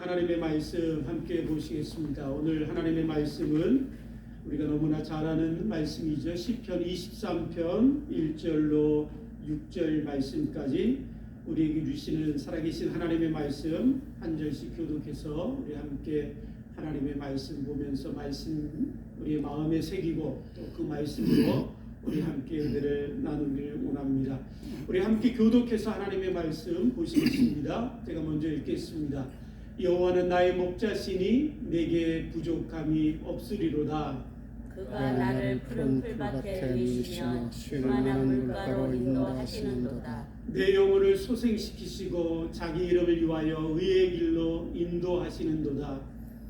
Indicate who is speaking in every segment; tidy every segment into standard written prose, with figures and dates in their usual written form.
Speaker 1: 하나님의 말씀 함께 보시겠습니다. 오늘 하나님의 말씀은 우리가 너무나 잘 아는 말씀이죠. 시편 23편 1절로 6절 말씀까지 우리에게 주시는 살아계신 하나님의 말씀 한 절씩 교독해서 우리 함께 하나님의 말씀 보면서 말씀 우리의 마음에 새기고 또 그 말씀으로 우리 함께 은혜를 나누길 원합니다. 우리 함께 교독해서 하나님의 말씀 보시겠습니다. 제가 먼저 읽겠습니다. 여호와는 나의 목자시니 내게 부족함이 없으리로다.
Speaker 2: 그가 나를 푸른 풀밭에 누이시며 쉴만한 물가로 인도하시는도다.
Speaker 1: 내 영혼을 소생시키시고 자기 이름을 위하여 의의 길로 인도하시는도다.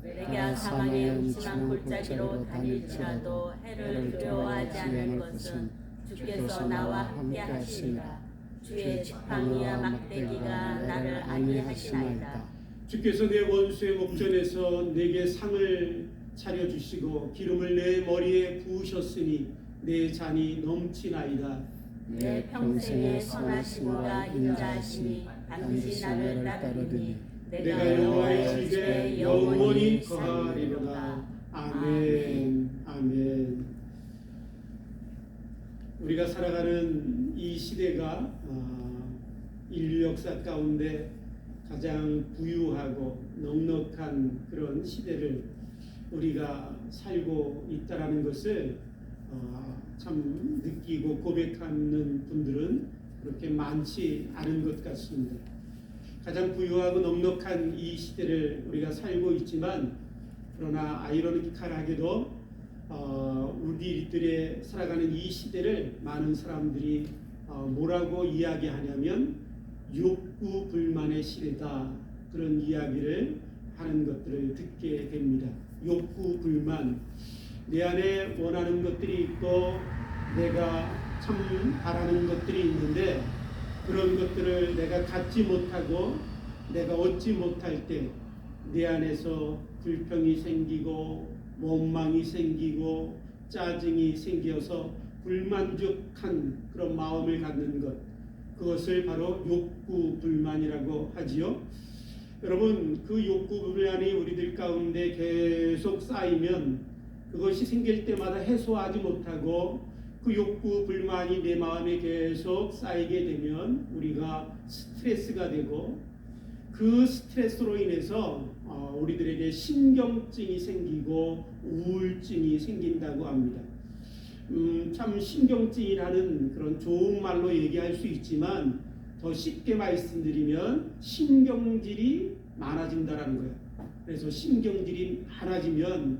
Speaker 2: 내가 사망의 음침한 골짜기로 다닐지라도 해를 두려워하지 않을 것은 주께서 나와 함께 하시니라. 주의 지팡이와 막대기가 나를 안위하시나이다.
Speaker 1: 주께서 내 원수의 목전에서 내게 상을 차려주시고 기름을 내 머리에 부으셨으니 내 잔이 넘치나이다.
Speaker 2: 내 평생의 선하심과 인자하심이 반드시 나를 따르리니
Speaker 1: 내가 여호와의 집에 영원히 거하리로다. 아멘. 아멘. 우리가 살아가는 이 시대가 인류 역사 가운데 가장 부유하고 넉넉한 그런 시대를 우리가 살고 있다라는 것을 참 느끼고 고백하는 분들은 그렇게 많지 않은 것 같습니다. 가장 부유하고 넉넉한 이 시대를 우리가 살고 있지만 그러나 아이러니컬하게도 우리들의 살아가는 이 시대를 많은 사람들이 뭐라고 이야기하냐면 욕구 불만의 시대다, 그런 이야기를 하는 것들을 듣게 됩니다. 욕구 불만, 내 안에 원하는 것들이 있고 내가 참 바라는 것들이 있는데 그런 것들을 내가 갖지 못하고 내가 얻지 못할 때 내 안에서 불평이 생기고 원망이 생기고 짜증이 생겨서 불만족한 그런 마음을 갖는 것, 그것을 바로 욕구 불만이라고 하지요. 여러분, 그 욕구 불만이 우리들 가운데 계속 쌓이면 그것이 생길 때마다 해소하지 못하고 그 욕구 불만이 내 마음에 계속 쌓이게 되면 우리가 스트레스가 되고 그 스트레스로 인해서 우리들에게 신경증이 생기고 우울증이 생긴다고 합니다. 참 신경증이라는 그런 좋은 말로 얘기할 수 있지만 더 쉽게 말씀드리면 신경질이 많아진다라는 거예요. 그래서 신경질이 많아지면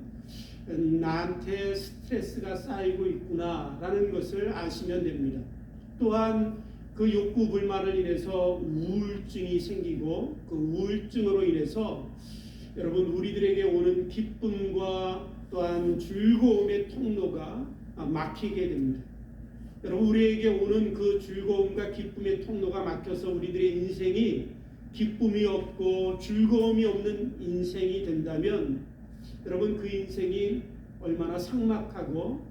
Speaker 1: 나한테 스트레스가 쌓이고 있구나라는 것을 아시면 됩니다. 또한 그 욕구 불만을 인해서 우울증이 생기고 그 우울증으로 인해서 여러분 우리들에게 오는 기쁨과 또한 즐거움의 통로가 막히게 됩니다. 여러분, 우리에게 오는 그 즐거움과 기쁨의 통로가 막혀서 우리들의 인생이 기쁨이 없고 즐거움이 없는 인생이 된다면 여러분, 그 인생이 얼마나 삭막하고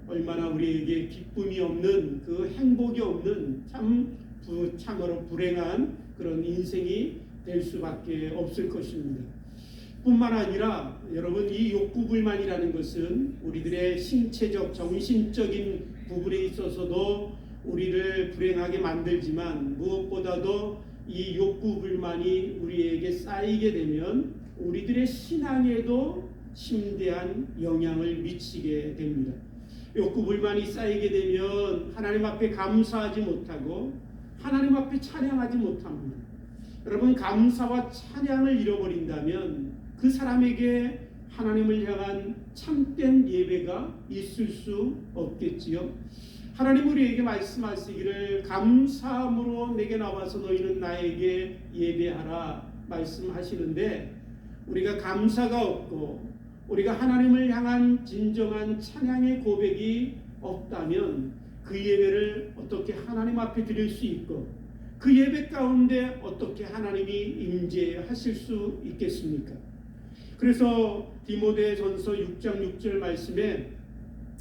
Speaker 1: 얼마나 우리에게 기쁨이 없는, 그 행복이 없는 참으로 불행한 그런 인생이 될 수밖에 없을 것입니다. 뿐만 아니라 여러분, 이 욕구불만이라는 것은 우리들의 신체적, 정신적인 부분에 있어서도 우리를 불행하게 만들지만 무엇보다도 이 욕구불만이 우리에게 쌓이게 되면 우리들의 신앙에도 심대한 영향을 미치게 됩니다. 욕구불만이 쌓이게 되면 하나님 앞에 감사하지 못하고 하나님 앞에 찬양하지 못합니다. 여러분, 감사와 찬양을 잃어버린다면 그 사람에게 하나님을 향한 참된 예배가 있을 수 없겠지요. 하나님 우리에게 말씀하시기를 감사함으로 내게 나와서 너희는 나에게 예배하라 말씀하시는데, 우리가 감사가 없고 우리가 하나님을 향한 진정한 찬양의 고백이 없다면 그 예배를 어떻게 하나님 앞에 드릴 수 있고 그 예배 가운데 어떻게 하나님이 임재하실 수 있겠습니까? 그래서 디모데전서 6장 6절 말씀에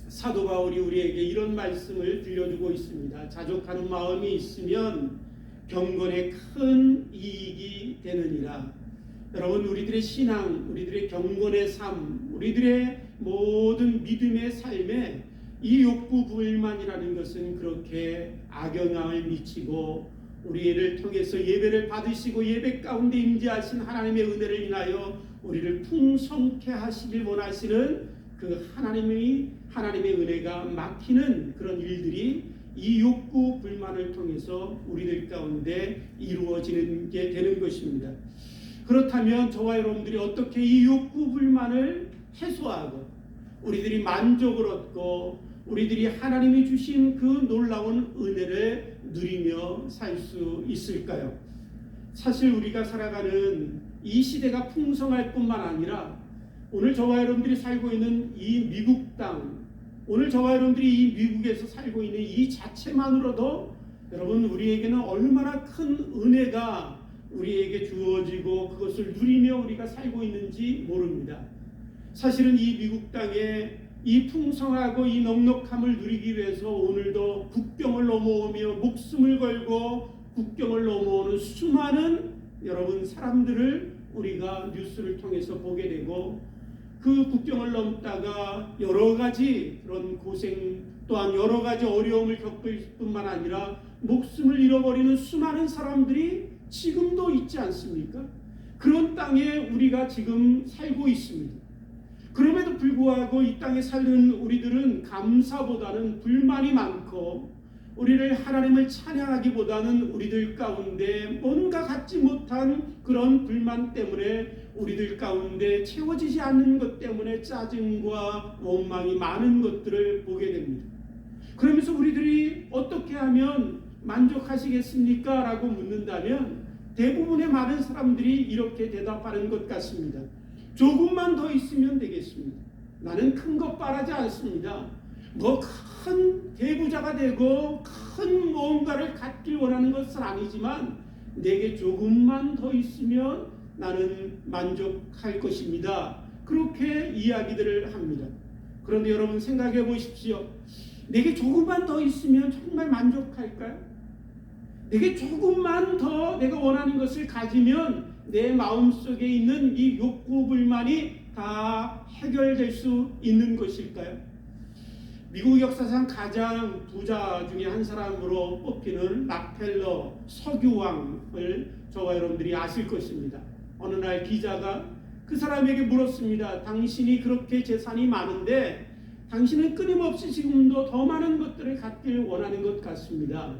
Speaker 1: 사도 바울이 우리에게 이런 말씀을 들려주고 있습니다. 자족하는 마음이 있으면 경건에 큰 이익이 되느니라. 여러분, 우리들의 신앙, 우리들의 경건의 삶, 우리들의 모든 믿음의 삶에 이 욕구 불만이라는 것은 그렇게 악영향을 미치고 우리를 통해서 예배를 받으시고 예배 가운데 임재하신 하나님의 은혜를 인하여 우리를 풍성케 하시길 원하시는 그 하나님의 은혜가 막히는 그런 일들이 이 욕구 불만을 통해서 우리들 가운데 이루어지는 게 되는 것입니다. 그렇다면 저와 여러분들이 어떻게 이 욕구 불만을 해소하고 우리들이 만족을 얻고 우리들이 하나님이 주신 그 놀라운 은혜를 누리며 살 수 있을까요? 사실 우리가 살아가는 이 시대가 풍성할 뿐만 아니라 오늘 저와 여러분들이 살고 있는 이 미국 땅, 오늘 저와 여러분들이 이 미국에서 살고 있는 이 자체만으로도 여러분, 우리에게는 얼마나 큰 은혜가 우리에게 주어지고 그것을 누리며 우리가 살고 있는지 모릅니다. 사실은 이 미국 땅에 이 풍성하고 이 넉넉함을 누리기 위해서 오늘도 국경을 넘어오며 목숨을 걸고 국경을 넘어오는 수많은 여러분 사람들을 우리가 뉴스를 통해서 보게 되고, 그 국경을 넘다가 여러 가지 그런 고생 또한 여러 가지 어려움을 겪을 뿐만 아니라 목숨을 잃어버리는 수많은 사람들이 지금도 있지 않습니까? 그런 땅에 우리가 지금 살고 있습니다. 그럼에도 불구하고 이 땅에 사는 우리들은 감사보다는 불만이 많고, 우리를 하나님을 찬양하기보다는 우리들 가운데 뭔가 갖지 못한 그런 불만 때문에 우리들 가운데 채워지지 않는 것 때문에 짜증과 원망이 많은 것들을 보게 됩니다. 그러면서 우리들이 어떻게 하면 만족하시겠습니까? 라고 묻는다면 대부분의 많은 사람들이 이렇게 대답하는 것 같습니다. 조금만 더 있으면 되겠습니다. 나는 큰 것 바라지 않습니다. 뭐 큰 대부자가 되고 큰 뭔가를 갖길 원하는 것은 아니지만 내게 조금만 더 있으면 나는 만족할 것입니다. 그렇게 이야기들을 합니다. 그런데 여러분 생각해 보십시오. 내게 조금만 더 있으면 정말 만족할까요? 내게 조금만 더 내가 원하는 것을 가지면 내 마음속에 있는 이 욕구 불만이 다 해결될 수 있는 것일까요? 미국 역사상 가장 부자 중에 한 사람으로 뽑히는 락펠러 석유왕을 저와 여러분들이 아실 것입니다. 어느 날 기자가 그 사람에게 물었습니다. 당신이 그렇게 재산이 많은데 당신은 끊임없이 지금도 더 많은 것들을 갖길 원하는 것 같습니다.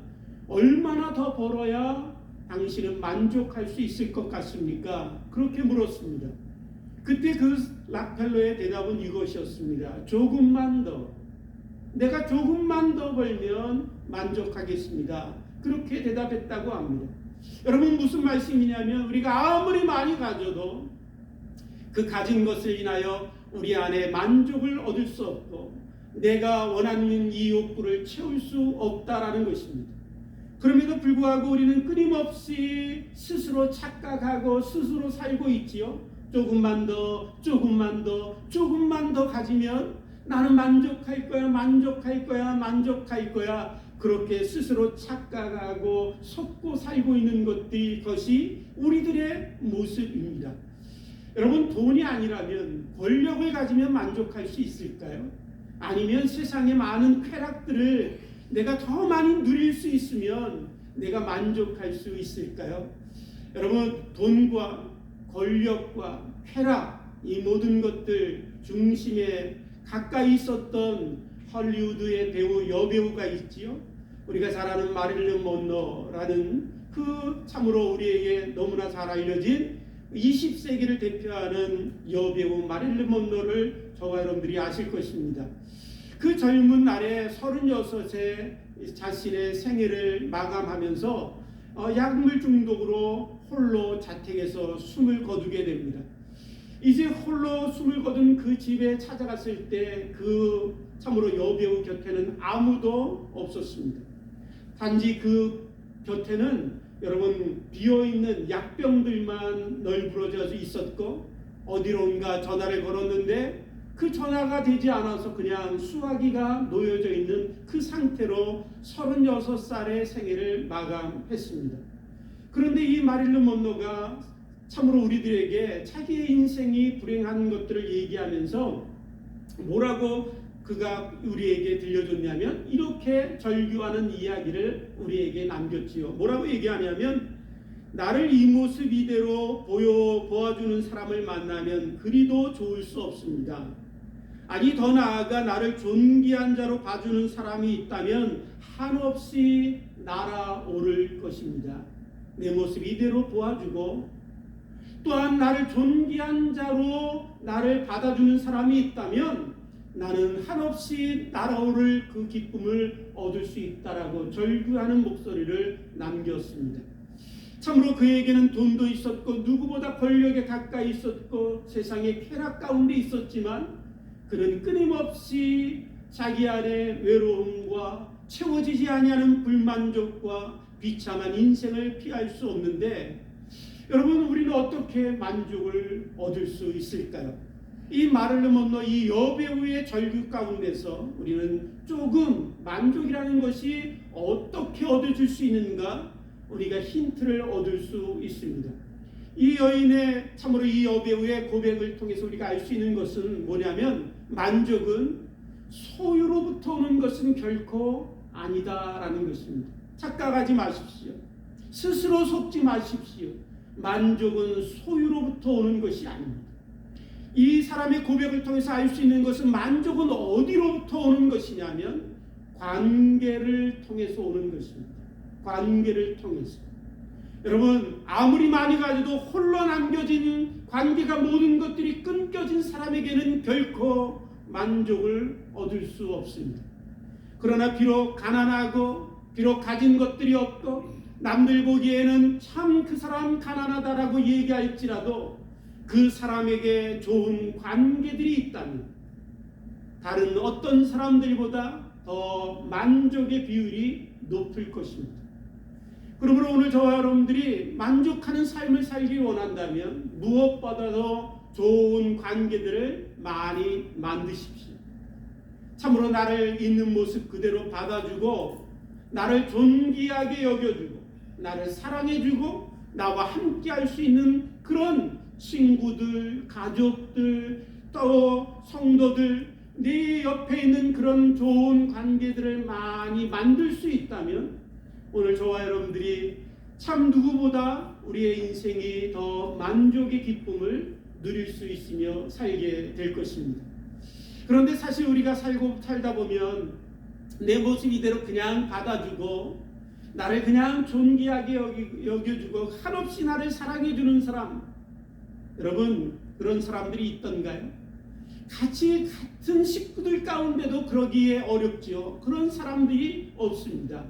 Speaker 1: 얼마나 더 벌어야 당신은 만족할 수 있을 것 같습니까? 그렇게 물었습니다. 그때 그 락펠러의 대답은 이것이었습니다. 조금만 더, 내가 조금만 더 벌면 만족하겠습니다. 그렇게 대답했다고 합니다. 여러분, 무슨 말씀이냐면 우리가 아무리 많이 가져도 그 가진 것을 인하여 우리 안에 만족을 얻을 수 없고 내가 원하는 이 욕구를 채울 수 없다라는 것입니다. 그럼에도 불구하고 우리는 끊임없이 스스로 착각하고 스스로 살고 있지요. 조금만 더, 조금만 더, 조금만 더 가지면 나는 만족할 거야, 만족할 거야, 만족할 거야. 그렇게 스스로 착각하고 속고 살고 있는 것이 우리들의 모습입니다. 여러분, 돈이 아니라면, 권력을 가지면 만족할 수 있을까요? 아니면 세상의 많은 쾌락들을 내가 더 많이 누릴 수 있으면 내가 만족할 수 있을까요? 여러분, 돈과 권력과 쾌락, 이 모든 것들 중심에 가까이 있었던 헐리우드의 배우, 여배우가 있지요. 우리가 잘 아는 마릴린 먼로라는 그 참으로 우리에게 너무나 잘 알려진 20세기를 대표하는 여배우 마릴린 먼로를 저와 여러분들이 아실 것입니다. 그 젊은 날에 36세 자신의 생애를 마감하면서 약물 중독으로 홀로 자택에서 숨을 거두게 됩니다. 이제 홀로 숨을 거둔 그 집에 찾아갔을 때 그 참으로 여배우 곁에는 아무도 없었습니다. 단지 그 곁에는 여러분 비어있는 약병들만 널브러져 있었고, 어디론가 전화를 걸었는데 그 전화가 되지 않아서 그냥 수화기가 놓여져 있는 그 상태로 36살의 생애를 마감했습니다. 그런데 이 마릴린 먼로가 참으로 우리들에게 자기의 인생이 불행한 것들을 얘기하면서 뭐라고 그가 우리에게 들려줬냐면 이렇게 절규하는 이야기를 우리에게 남겼지요. 뭐라고 얘기하냐면 나를 이 모습 이대로 보아주는 사람을 만나면 그리도 좋을 수 없습니다. 아니 더 나아가 나를 존귀한 자로 봐주는 사람이 있다면 한없이 날아오를 것입니다. 내 모습 이대로 보아주고 또한 나를 존귀한 자로 나를 받아주는 사람이 있다면 나는 한없이 날아오를 그 기쁨을 얻을 수 있다라고 절규하는 목소리를 남겼습니다. 참으로 그에게는 돈도 있었고 누구보다 권력에 가까이 있었고 세상의 쾌락 가운데 있었지만 그는 끊임없이 자기 안의 외로움과 채워지지 아니하는 불만족과 비참한 인생을 피할 수 없는데 여러분 우리는 어떻게 만족을 얻을 수 있을까요? 이 말을 넘어 이 여배우의 절규 가운데서 우리는 조금 만족이라는 것이 어떻게 얻어질 수 있는가 우리가 힌트를 얻을 수 있습니다. 이 여인의 참으로 이 여배우의 고백을 통해서 우리가 알 수 있는 것은 뭐냐면 만족은 소유로부터 오는 것은 결코 아니다라는 것입니다. 착각하지 마십시오. 스스로 속지 마십시오. 만족은 소유로부터 오는 것이 아닙니다. 이 사람의 고백을 통해서 알 수 있는 것은 만족은 어디로부터 오는 것이냐면 관계를 통해서 오는 것입니다. 관계를 통해서. 여러분 아무리 많이 가져도 홀로 남겨진 관계가 모든 것들이 끊겨진 사람에게는 결코 만족을 얻을 수 없습니다. 그러나 비록 가난하고 비록 가진 것들이 없고 남들 보기에는 참 그 사람 가난하다라고 얘기할지라도 그 사람에게 좋은 관계들이 있다면 다른 어떤 사람들보다 더 만족의 비율이 높을 것입니다. 그러므로 오늘 저와 여러분들이 만족하는 삶을 살기 원한다면 무엇보다도 좋은 관계들을 많이 만드십시오. 참으로 나를 있는 모습 그대로 받아주고 나를 존귀하게 여겨주고 나를 사랑해주고 나와 함께 할 수 있는 그런 친구들, 가족들, 또 성도들 네 옆에 있는 그런 좋은 관계들을 많이 만들 수 있다면 오늘 저와 여러분들이 참 누구보다 우리의 인생이 더 만족의 기쁨을 누릴 수 있으며 살게 될 것입니다. 그런데 사실 우리가 살다 보면 내 모습 이대로 그냥 받아주고 나를 그냥 존귀하게 여겨주고 한없이 나를 사랑해주는 사람, 여러분 그런 사람들이 있던가요? 같은 식구들 가운데도 그러기에 어렵지요. 그런 사람들이 없습니다.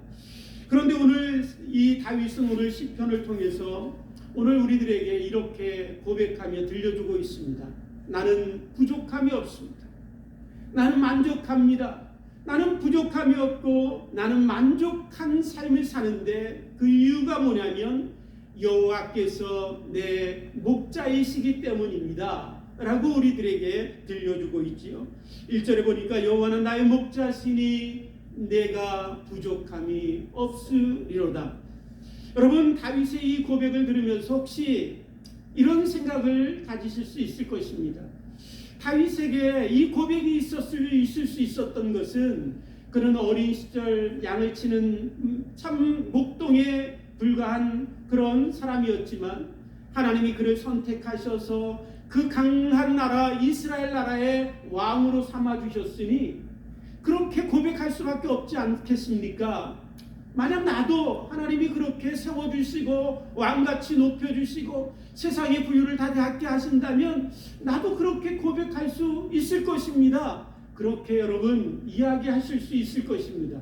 Speaker 1: 그런데 오늘 이 다윗은 오늘 시편을 통해서 오늘 우리들에게 이렇게 고백하며 들려주고 있습니다. 나는 부족함이 없습니다. 나는 만족합니다. 나는 부족함이 없고 나는 만족한 삶을 사는데 그 이유가 뭐냐면 여호와께서 내 목자이시기 때문입니다 라고 우리들에게 들려주고 있지요. 1절에 보니까 여호와는 나의 목자시니 내가 부족함이 없으리로다. 여러분 다윗의 이 고백을 들으면서 혹시 이런 생각을 가지실 수 있을 것입니다. 다윗에게 이 고백이 있을 수 있었던 것은 그는 어린 시절 양을 치는 참 목동에 불과한 그런 사람이었지만 하나님이 그를 선택하셔서 그 강한 나라 이스라엘 나라의 왕으로 삼아주셨으니 그렇게 고백할 수밖에 없지 않겠습니까? 만약 나도 하나님이 그렇게 세워주시고 왕같이 높여주시고 세상의 부유를 다 갖게 하신다면 나도 그렇게 고백할 수 있을 것입니다. 그렇게 여러분 이야기하실 수 있을 것입니다.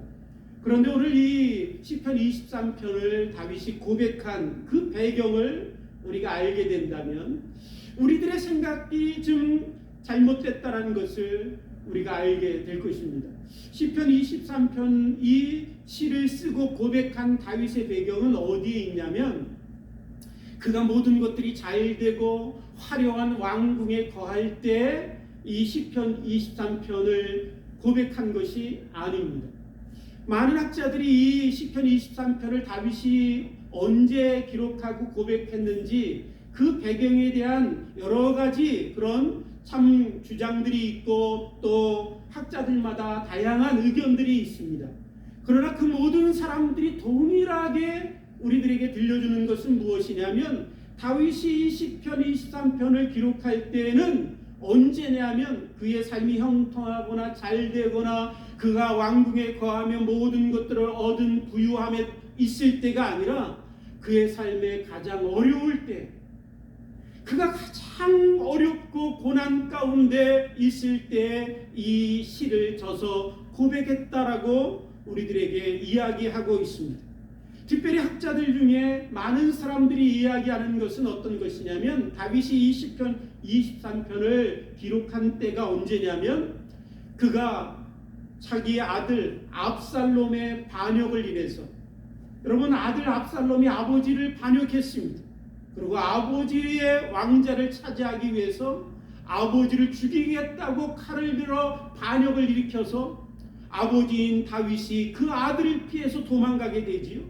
Speaker 1: 그런데 오늘 이 시편 23편을 다윗이 고백한 그 배경을 우리가 알게 된다면 우리들의 생각이 좀 잘못됐다는 것을 우리가 알게 될 것입니다. 시편 23편 이 시를 쓰고 고백한 다윗의 배경은 어디에 있냐면 그가 모든 것들이 잘 되고 화려한 왕궁에 거할 때 이 시편 23편을 고백한 것이 아닙니다. 많은 학자들이 이 시편 23편을 다윗이 언제 기록하고 고백했는지 그 배경에 대한 여러 가지 그런 참 주장들이 있고 또 학자들마다 다양한 의견들이 있습니다. 그러나 그 모든 사람들이 동일하게 우리들에게 들려주는 것은 무엇이냐면 다윗이 시편 23편을 기록할 때에는 언제냐면 그의 삶이 형통하거나 잘되거나 그가 왕궁에 거하며 모든 것들을 얻은 부유함에 있을 때가 아니라 그의 삶에 가장 어려울 때, 그가 가장 어렵고 고난 가운데 있을 때 이 시를 저서 고백했다라고 우리들에게 이야기하고 있습니다. 특별히 학자들 중에 많은 사람들이 이야기하는 것은 어떤 것이냐면 다윗이 20편, 23편을 기록한 때가 언제냐면 그가 자기의 아들 압살롬의 반역을 인해서, 여러분, 아들 압살롬이 아버지를 반역했습니다. 그리고 아버지의 왕자를 차지하기 위해서 아버지를 죽이겠다고 칼을 들어 반역을 일으켜서 아버지인 다윗이 그 아들을 피해서 도망가게 되지요.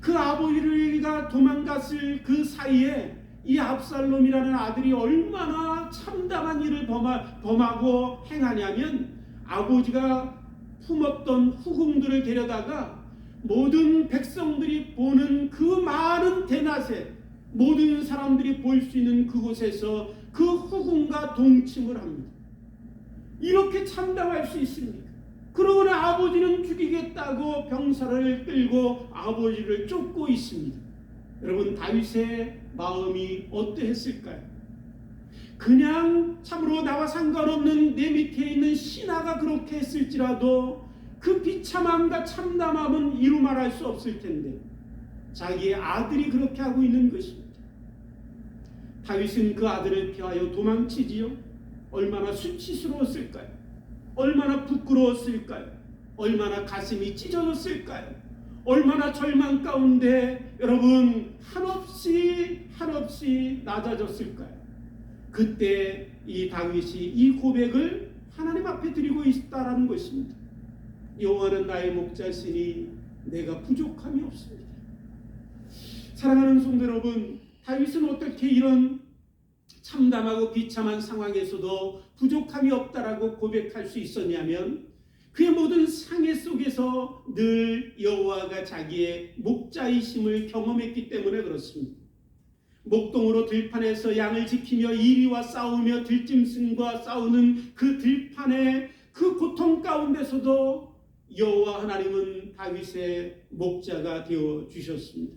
Speaker 1: 그 아버지가 도망갔을 그 사이에 이 압살롬이라는 아들이 얼마나 참담한 일을 범하고 행하냐면 아버지가 품었던 후궁들을 데려다가 모든 백성들이 보는 그 많은 대낮에 모든 사람들이 볼 수 있는 그곳에서 그 후궁과 동침을 합니다. 이렇게 참담할 수 있습니까? 그러나 아버지는 죽이겠다고 병사를 끌고 아버지를 쫓고 있습니다. 여러분, 다윗의 마음이 어떠했을까요? 그냥 참으로 나와 상관없는 내 밑에 있는 신하가 그렇게 했을지라도 그 비참함과 참담함은 이루 말할 수 없을 텐데 자기의 아들이 그렇게 하고 있는 것입니다. 다윗은 그 아들을 피하여 도망치지요. 얼마나 수치스러웠을까요? 얼마나 부끄러웠을까요? 얼마나 가슴이 찢어졌을까요? 얼마나 절망 가운데 여러분 한없이 낮아졌을까요? 그때 이 다윗이 이 고백을 하나님 앞에 드리고 있다라는 것입니다. 여호와는 나의 목자시니 내가 부족함이 없습니다. 사랑하는 성도 여러분, 다윗은 어떻게 이런 참담하고 비참한 상황에서도 부족함이 없다라고 고백할 수 있었냐면 그의 모든 상해 속에서 늘 여호와가 자기의 목자이심을 경험했기 때문에 그렇습니다. 목동으로 들판에서 양을 지키며 이리와 싸우며 들짐승과 싸우는 그 들판의 그 고통 가운데서도 여호와 하나님은 다윗의 목자가 되어 주셨습니다.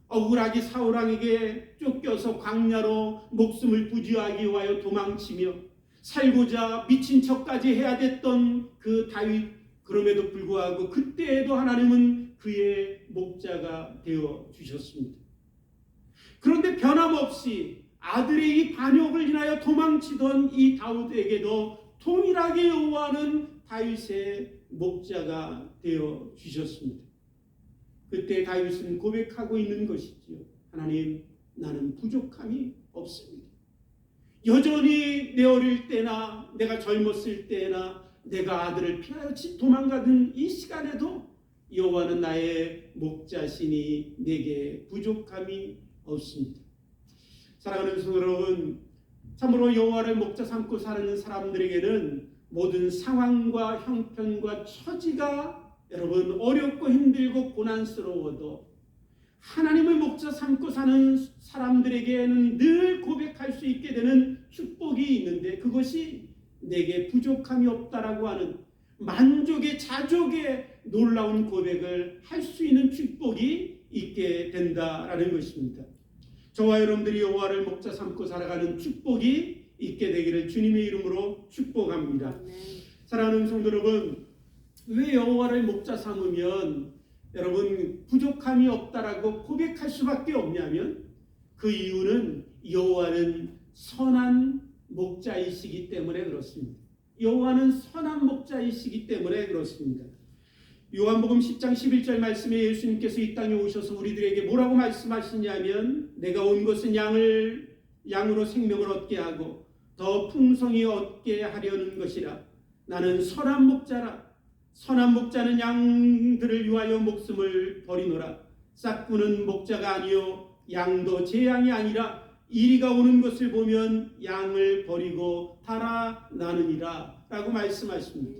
Speaker 1: 억울하게 사울왕에게 쫓겨서 광야로 목숨을 부지하기 위하여 도망치며 살고자 미친 척까지 해야 됐던 그 다윗, 그럼에도 불구하고 그때에도 하나님은 그의 목자가 되어 주셨습니다. 그런데 변함없이 아들의 이 반역을 인하여 도망치던 이 다윗에게도 동일하게 여호와는 다윗의 목자가 되어 주셨습니다. 그때 다윗은 고백하고 있는 것이지요. 하나님, 나는 부족함이 없습니다. 여전히 내 어릴 때나 내가 젊었을 때나 내가 아들을 피하여 도망가던 이 시간에도 여호와는 나의 목자시니 내게 부족함이 없습니다. 사랑하는 성도 여러분, 참으로 여호와를 목자 삼고 사는 사람들에게는 모든 상황과 형편과 처지가 여러분 어렵고 힘들고 고난스러워도 하나님을 목자 삼고 사는 사람들에게는 늘 고백할 수 있게 되는 축복이 있는데 그것이 내게 부족함이 없다라고 하는 만족의 자족의 놀라운 고백을 할 수 있는 축복이 있게 된다라는 것입니다. 저와 여러분들이 여호와를 목자 삼고 살아가는 축복이 있게 되기를 주님의 이름으로 축복합니다. 사랑하는 성도 여러분, 왜 여호와를 목자 삼으면 여러분 부족함이 없다라고 고백할 수밖에 없냐면 그 이유는 여호와는 선한 목자이시기 때문에 그렇습니다. 여호와는 선한 목자이시기 때문에 그렇습니다. 요한복음 10장 11절 말씀에 예수님께서 이 땅에 오셔서 우리들에게 뭐라고 말씀하시냐면 내가 온 것은 양으로 생명을 얻게 하고 더 풍성히 얻게 하려는 것이라. 나는 선한 목자라. 선한 목자는 양들을 위하여 목숨을 버리노라. 싹구는 목자가 아니요 양도 제 양이 아니라 이리가 오는 것을 보면 양을 버리고 달아나느니라 라고 말씀하십니다.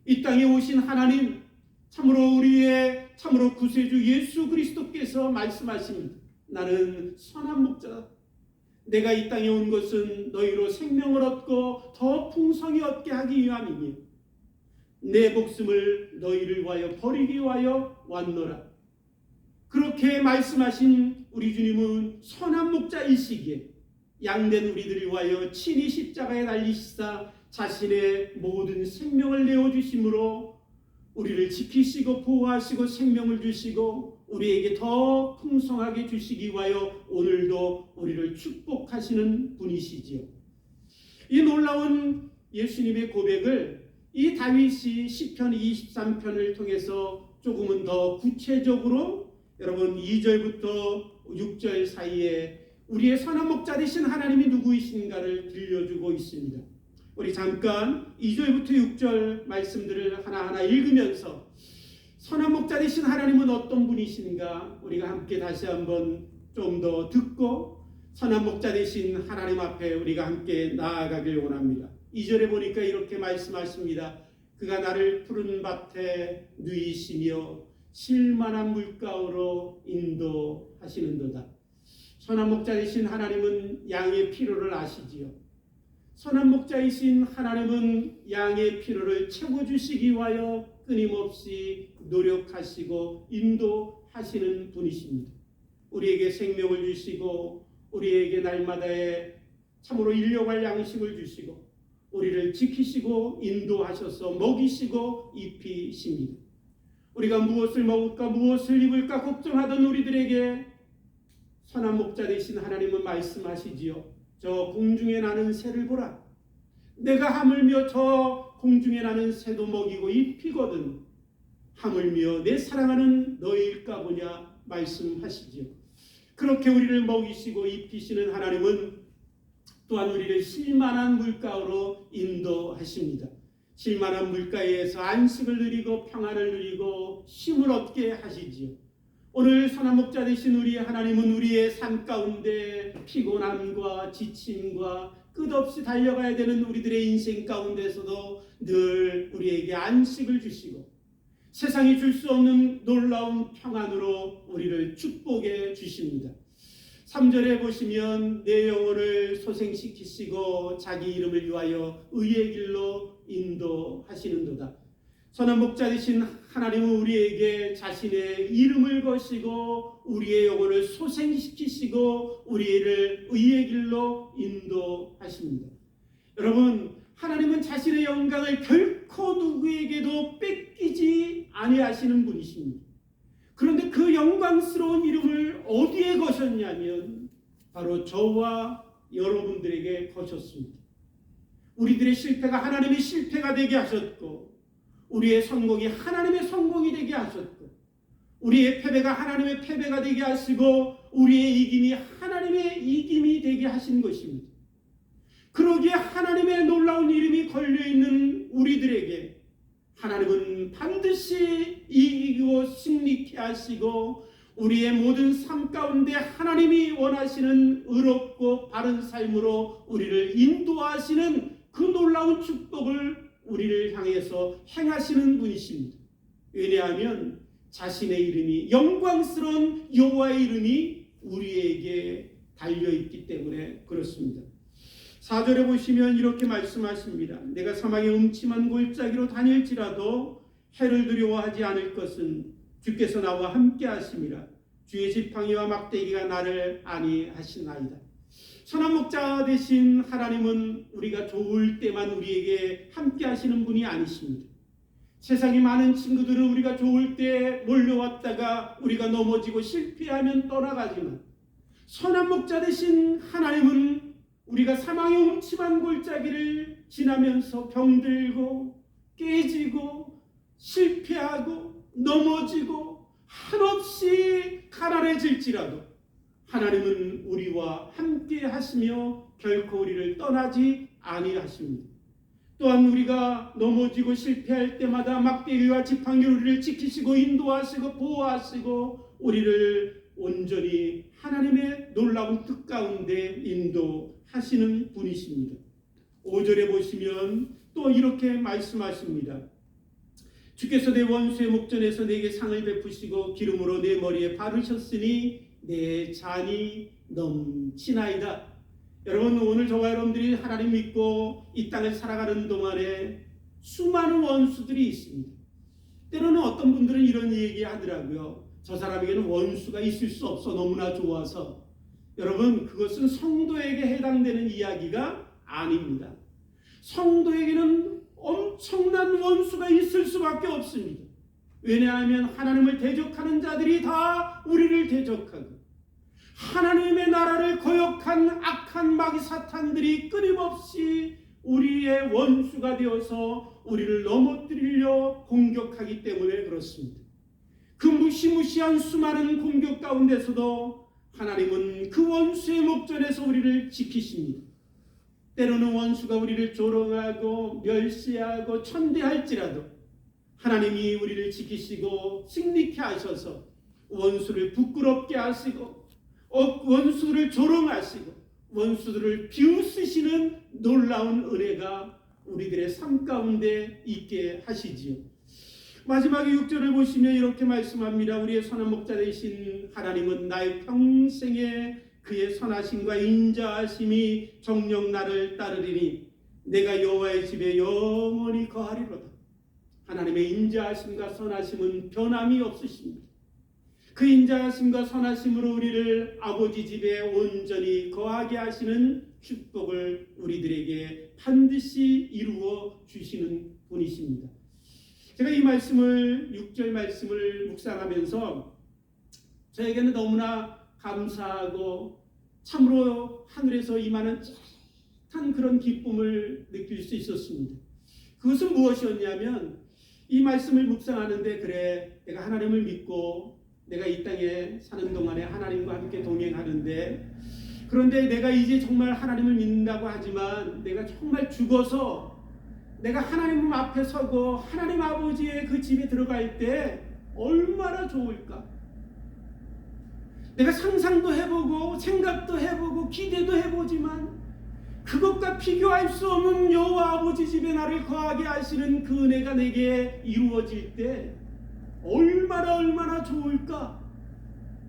Speaker 1: 이 땅에 오신 하나님, 참으로 우리의 참으로 구세주 예수 그리스도께서 말씀하십니다. 나는 선한 목자다. 내가 이 땅에 온 것은 너희로 생명을 얻고 더 풍성히 얻게 하기 위함이며 내 목숨을 너희를 위하여 버리기 위하여 왔노라. 그렇게 말씀하신 우리 주님은 선한 목자이시기에 양된 우리들을 위하여 친히 십자가에 달리시사 자신의 모든 생명을 내어주심으로 우리를 지키시고 보호하시고 생명을 주시고 우리에게 더 풍성하게 주시기 위하여 오늘도 우리를 축복하시는 분이시지요. 이 놀라운 예수님의 고백을 이 다윗이 시편 23편을 통해서 조금은 더 구체적으로 여러분 2절부터 6절 사이에 우리의 선한 목자 되신 하나님이 누구이신가를 들려주고 있습니다. 우리 잠깐 2절부터 6절 말씀들을 하나하나 읽으면서 선한 목자 되신 하나님은 어떤 분이신가 우리가 함께 다시 한번 좀 더 듣고 선한 목자 되신 하나님 앞에 우리가 함께 나아가길 원합니다. 2절에 보니까 이렇게 말씀하십니다. 그가 나를 푸른 밭에 누이시며 쉴만한 물가로 인도하시는도다. 선한 목자 되신 하나님은 양의 필요를 아시지요. 선한 목자이신 하나님은 양의 필요를 채워주시기 위하여 끊임없이 노력하시고 인도하시는 분이십니다. 우리에게 생명을 주시고 우리에게 날마다의 참으로 일용할 양식을 주시고 우리를 지키시고 인도하셔서 먹이시고 입히십니다. 우리가 무엇을 먹을까 무엇을 입을까 걱정하던 우리들에게 선한 목자 되신 하나님은 말씀하시지요. 저 공중에 나는 새를 보라. 내가 하물며 저 공중에 나는 새도 먹이고 입히거든. 하물며 내 사랑하는 너희일까 보냐 말씀하시지요. 그렇게 우리를 먹이시고 입히시는 하나님은 또한 우리를 쉴만한 물가로 인도하십니다. 쉴만한 물가에서 안식을 누리고 평안을 누리고 쉼을 얻게 하시지요. 오늘 선한 목자 되신 우리 하나님은 우리의 삶 가운데 피곤함과 지침과 끝없이 달려가야 되는 우리들의 인생 가운데서도 늘 우리에게 안식을 주시고 세상이 줄 수 없는 놀라운 평안으로 우리를 축복해 주십니다. 3절에 보시면 내 영혼을 소생시키시고 자기 이름을 위하여 의의 길로 인도하시는도다. 선한 목자 되신 하나님은 우리에게 자신의 이름을 거시고 우리의 영혼을 소생시키시고 우리를 의의 길로 인도하십니다. 여러분, 하나님은 자신의 영광을 결코 누구에게도 뺏기지 아니하시는 분이십니다. 그런데 그 영광스러운 이름을 어디에 거셨냐면 바로 저와 여러분들에게 거셨습니다. 우리들의 실패가 하나님의 실패가 되게 하셨고 우리의 성공이 하나님의 성공이 되게 하셨고 우리의 패배가 하나님의 패배가 되게 하시고 우리의 이김이 하나님의 이김이 되게 하신 것입니다. 그러기에 하나님의 놀라운 이름이 걸려있는 우리들에게 하나님은 반드시 이기고 승리케 하시고 우리의 모든 삶 가운데 하나님이 원하시는 의롭고 바른 삶으로 우리를 인도하시는 그 놀라운 축복을 우리를 향해서 행하시는 분이십니다. 왜냐하면 자신의 이름이 영광스러운 여호와의 이름이 우리에게 달려있기 때문에 그렇습니다. 4절에 보시면 이렇게 말씀하십니다. 내가 사망의 음침한 골짜기로 다닐지라도 해를 두려워하지 않을 것은 주께서 나와 함께 하심이라. 주의 지팡이와 막대기가 나를 안위하시나이다. 선한 목자 되신 하나님은 우리가 좋을 때만 우리에게 함께 하시는 분이 아니십니다. 세상에 많은 친구들은 우리가 좋을 때 몰려왔다가 우리가 넘어지고 실패하면 떠나가지만 선한 목자 되신 하나님은 우리가 사망의 음침한 골짜기를 지나면서 병들고 깨지고 실패하고 넘어지고 한없이 가난해질지라도 하나님은 우리와 함께 하시며 결코 우리를 떠나지 아니하십니다. 또한 우리가 넘어지고 실패할 때마다 막대기와 지팡이로 우리를 지키시고 인도하시고 보호하시고 우리를 온전히 하나님의 놀라운 뜻 가운데 인도하시는 분이십니다. 5절에 보시면 또 이렇게 말씀하십니다. 주께서 내 원수의 목전에서 내게 상을 베푸시고 기름으로 내 머리에 바르셨으니 내 잔이 넘치나이다. 여러분, 오늘 저와 여러분들이 하나님 믿고 이 땅을 살아가는 동안에 수많은 원수들이 있습니다. 때로는 어떤 분들은 이런 얘기 하더라고요. 저 사람에게는 원수가 있을 수 없어, 너무나 좋아서. 여러분, 그것은 성도에게 해당되는 이야기가 아닙니다. 성도에게는 엄청난 원수가 있을 수밖에 없습니다. 왜냐하면 하나님을 대적하는 자들이 다 우리를 대적하고 하나님의 나라를 거역한 악한 마귀 사탄들이 끊임없이 우리의 원수가 되어서 우리를 넘어뜨리려 공격하기 때문에 그렇습니다. 그 무시무시한 수많은 공격 가운데서도 하나님은 그 원수의 목전에서 우리를 지키십니다. 때로는 원수가 우리를 조롱하고 멸시하고 천대할지라도 하나님이 우리를 지키시고 승리케 하셔서 원수를 부끄럽게 하시고 원수를 조롱하시고 원수들을 비웃으시는 놀라운 은혜가 우리들의 삶 가운데 있게 하시지요. 마지막에 6절을 보시면 이렇게 말씀합니다. 우리의 선한 목자 되신 하나님은 나의 평생에 그의 선하심과 인자하심이 정녕 나를 따르리니 내가 여호와의 집에 영원히 거하리로다. 하나님의 인자하심과 선하심은 변함이 없으십니다. 그 인자하심과 선하심으로 우리를 아버지 집에 온전히 거하게 하시는 축복을 우리들에게 반드시 이루어 주시는 분이십니다. 제가 이 말씀을 6절 말씀을 묵상하면서 저에게는 너무나 감사하고 참으로 하늘에서 임하는 짠한 그런 기쁨을 느낄 수 있었습니다. 그것은 무엇이었냐면 이 말씀을 묵상하는데 그래, 내가 하나님을 믿고 내가 이 땅에 사는 동안에 하나님과 함께 동행하는데, 그런데 내가 이제 정말 하나님을 믿는다고 하지만 내가 정말 죽어서 내가 하나님 앞에 서고 하나님 아버지의 그 집에 들어갈 때 얼마나 좋을까. 내가 상상도 해보고 생각도 해보고 기대도 해보지만 그것과 비교할 수 없는 여호와 아버지 집에 나를 거하게 하시는 그 은혜가 내게 이루어질 때 얼마나 좋을까.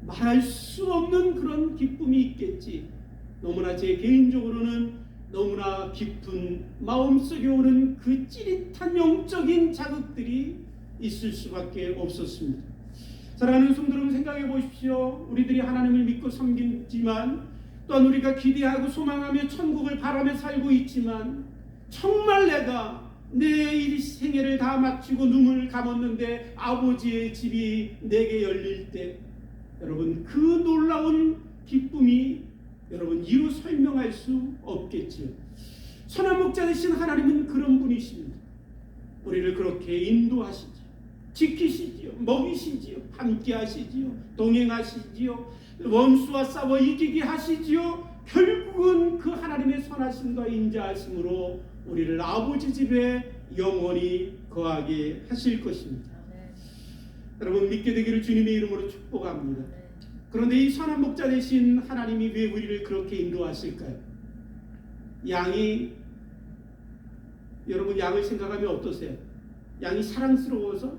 Speaker 1: 말할 수 없는 그런 기쁨이 있겠지. 너무나 제 개인적으로는 너무나 깊은 마음속에 오는 그 찌릿한 영적인 자극들이 있을 수밖에 없었습니다. 사랑하는 성도 여러분, 생각해 보십시오. 우리들이 하나님을 믿고 섬기지만 또한 우리가 기대하고 소망하며 천국을 바라며 살고 있지만 정말 내가 내 이 생애를 다 마치고 눈을 감았는데 아버지의 집이 내게 열릴 때 여러분, 그 놀라운 기쁨이 여러분 이루 설명할 수 없겠지요. 선한 목자 되신 하나님은 그런 분이십니다. 우리를 그렇게 인도하시지요, 지키시지요, 먹이시지요, 함께 하시지요, 동행하시지요, 원수와 싸워 이기게 하시지요. 결국은 그 하나님의 선하심과 인자하심으로 우리를 아버지 집에 영원히 거하게 하실 것입니다. 여러분, 믿게 되기를 주님의 이름으로 축복합니다. 그런데 이 선한 목자 되신 하나님이 왜 우리를 그렇게 인도하실까요? 양이, 여러분 양을 생각하면 어떠세요? 양이 사랑스러워서?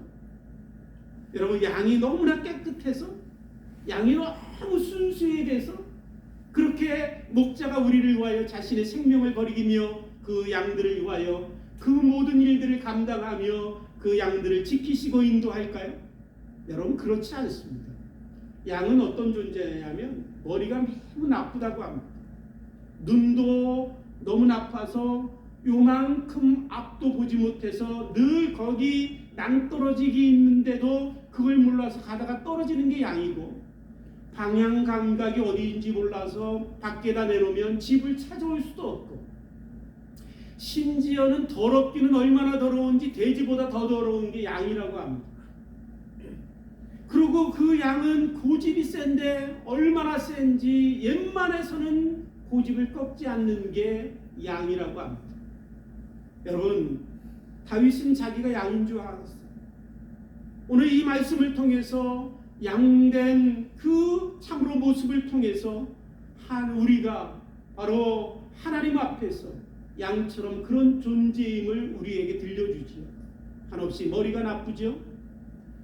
Speaker 1: 여러분, 양이 너무나 깨끗해서? 양이 너무 순수해서? 그렇게 목자가 우리를 위하여 자신의 생명을 버리기며 그 양들을 위하여 그 모든 일들을 감당하며 그 양들을 지키시고 인도할까요? 여러분, 그렇지 않습니다. 양은 어떤 존재냐면 머리가 매우 나쁘다고 합니다. 눈도 너무 나빠서 요만큼 앞도 보지 못해서 늘 거기 낭떠러지기 있는데도 그걸 몰라서 가다가 떨어지는 게 양이고, 방향 감각이 어디인지 몰라서 밖에다 내놓으면 집을 찾아올 수도 없고, 심지어는 더럽기는 얼마나 더러운지 돼지보다 더 더러운 게 양이라고 합니다. 그리고 그 양은 고집이 센데 얼마나 센지 웬만해서는 고집을 꺾지 않는 게 양이라고 합니다. 여러분, 다윗은 자기가 양인 줄 알았어요. 오늘 이 말씀을 통해서 양된 그 참으로 모습을 통해서 우리가 바로 하나님 앞에서 양처럼 그런 존재임을 우리에게 들려주지요. 한없이 머리가 나쁘죠.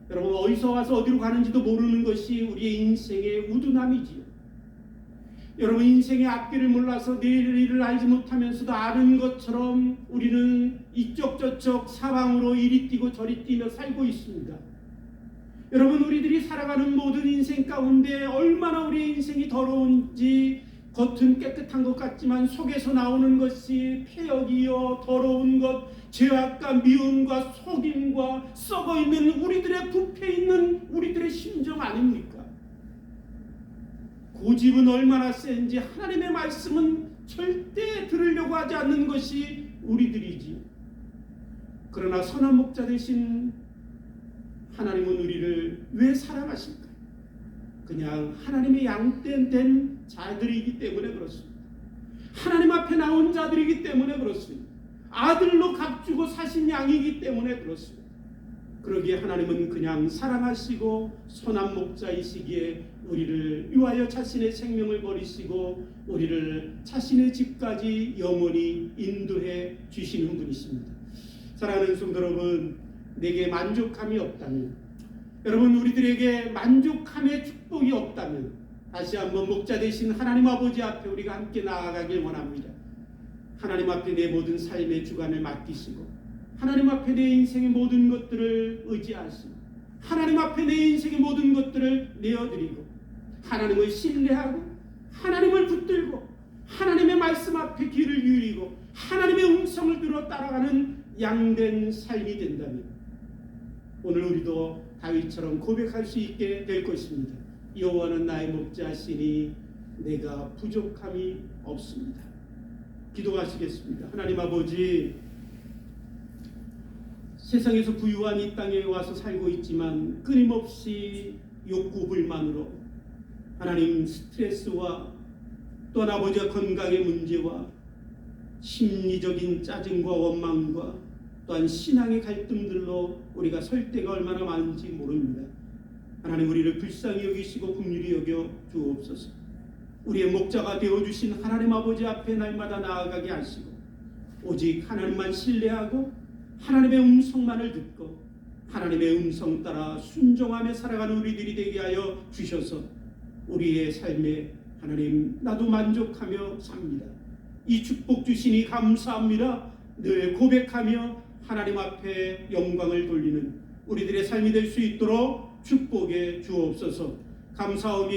Speaker 1: 여러분, 어디서 와서 어디로 가는지도 모르는 것이 우리의 인생의 우둔함이지요. 여러분, 인생의 앞길을 몰라서 내일 일을 알지 못하면서도 아는 것처럼 우리는 이쪽 저쪽 사방으로 이리 뛰고 저리 뛰며 살고 있습니다. 여러분, 우리들이 살아가는 모든 인생 가운데 얼마나 우리의 인생이 더러운지, 겉은 깨끗한 것 같지만 속에서 나오는 것이 폐역이요 더러운 것, 죄악과 미움과 속임과 썩어있는 우리들의 부패 있는 우리들의 심정 아닙니까? 고집은 얼마나 센지 하나님의 말씀은 절대 들으려고 하지 않는 것이 우리들이지요. 그러나 선한 목자 되신 하나님은 우리를 왜 사랑하실까? 그냥 하나님의 양된 자들이기 때문에 그렇습니다. 하나님 앞에 나온 자들이기 때문에 그렇습니다. 아들로 값주고 사신 양이기 때문에 그렇습니다. 그러기에 하나님은 그냥 사랑하시고 선한 목자이시기에 우리를 위하여 자신의 생명을 버리시고 우리를 자신의 집까지 영원히 인도해 주시는 분이십니다. 사랑하는 성도 여러분, 내게 만족함이 없다면, 여러분 우리들에게 만족함의 축복이 없다면 다시 한번 목자 되신 하나님 아버지 앞에 우리가 함께 나아가길 원합니다. 하나님 앞에 내 모든 삶의 주관을 맡기시고 하나님 앞에 내 인생의 모든 것들을 의지하시고 하나님 앞에 내 인생의 모든 것들을 내어드리고 하나님을 신뢰하고 하나님을 붙들고 하나님의 말씀 앞에 귀를 기울이고 하나님의 음성을 들어 따라가는 양된 삶이 된다면 오늘 우리도 다윗처럼 고백할 수 있게 될 것입니다. 여호와는 나의 목자시니 내가 부족함이 없습니다. 기도하시겠습니다. 하나님 아버지, 세상에서 부유한 이 땅에 와서 살고 있지만 끊임없이 욕구 불만으로 하나님 스트레스와 또한 아버지의 건강의 문제와 심리적인 짜증과 원망과 또한 신앙의 갈등들로 우리가 설 때가 얼마나 많은지 모릅니다. 하나님 우리를 불쌍히 여기시고 긍휼히 여겨 주옵소서. 우리의 목자가 되어주신 하나님 아버지 앞에 날마다 나아가게 하시고 오직 하나님만 신뢰하고 하나님의 음성만을 듣고 하나님의 음성 따라 순종하며 살아가는 우리들이 되게 하여 주셔서 우리의 삶에 하나님 나도 만족하며 삽니다. 이 축복 주시니 감사합니다. 늘 고백하며 하나님 앞에 영광을 돌리는 우리들의 삶이 될 수 있도록 축복해 주옵소서. 감사하며